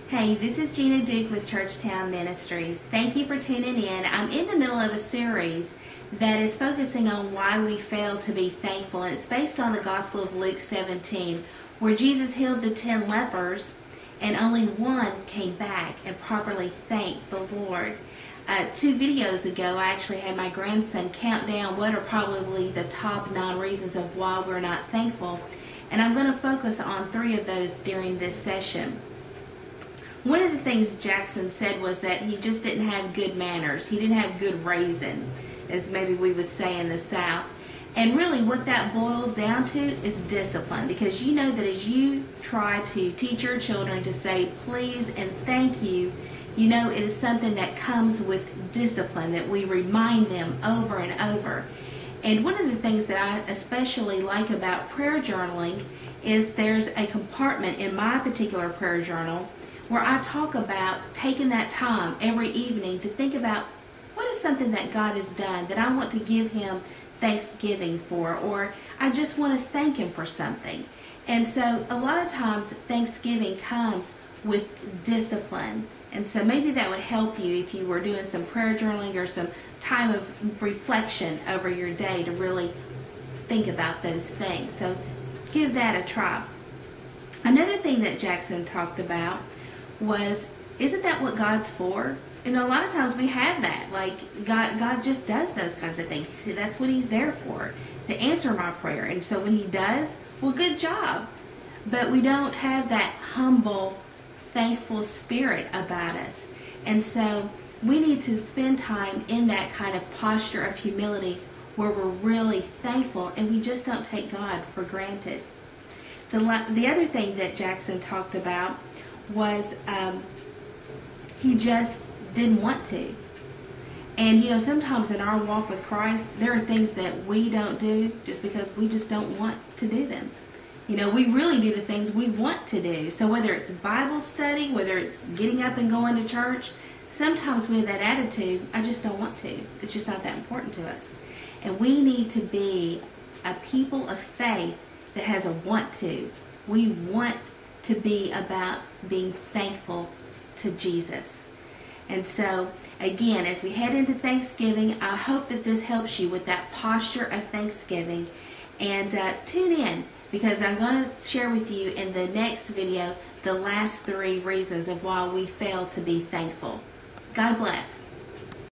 Hey, this is Gina Duke with Churchtown Ministries. Thank you for tuning in. I'm in the middle of a series that is focusing on why we fail to be thankful, and it's based on the Gospel of Luke 17, where Jesus healed the 10 lepers and only one came back and properly thanked the Lord. 2 videos ago, I actually had my grandson count down what are probably the top 9 reasons of why we're not thankful, and I'm going to focus on 3 of those during this session. One of the things Jackson said was that he just didn't have good manners. He didn't have good raising, as maybe we would say in the South. And really what that boils down to is discipline, because you know that as you try to teach your children to say please and thank you, you know it is something that comes with discipline, that we remind them over and over. And one of the things that I especially like about prayer journaling is there's a compartment in my particular prayer journal where I talk about taking that time every evening to think about what is something that God has done that I want to give Him thanksgiving for, or I just want to thank Him for something. And so a lot of times Thanksgiving comes with discipline. And so maybe that would help you if you were doing some prayer journaling or some time of reflection over your day to really think about those things. So give that a try. Another thing that Jackson talked about was, isn't that what God's for? You know, a lot of times we have that, like God just does those kinds of things. You see, that's what He's there for, to answer my prayer. And so when He does, well, good job. But we don't have that humble, thankful spirit about us. And so we need to spend time in that kind of posture of humility where we're really thankful and we just don't take God for granted. The other thing that Jackson talked about was he just didn't want to. And you know, sometimes in our walk with Christ, there are things that we don't do just because we just don't want to do them. You know, we really do the things we want to do. So whether it's Bible study, whether it's getting up and going to church, sometimes we have that attitude, I just don't want to. It's just not that important to us. And we need to be a people of faith that has a want to. We want to be about being thankful to Jesus. And so, again, as we head into Thanksgiving, I hope that this helps you with that posture of Thanksgiving. And tune in, because I'm going to share with you in the next video the last 3 reasons of why we fail to be thankful. God bless.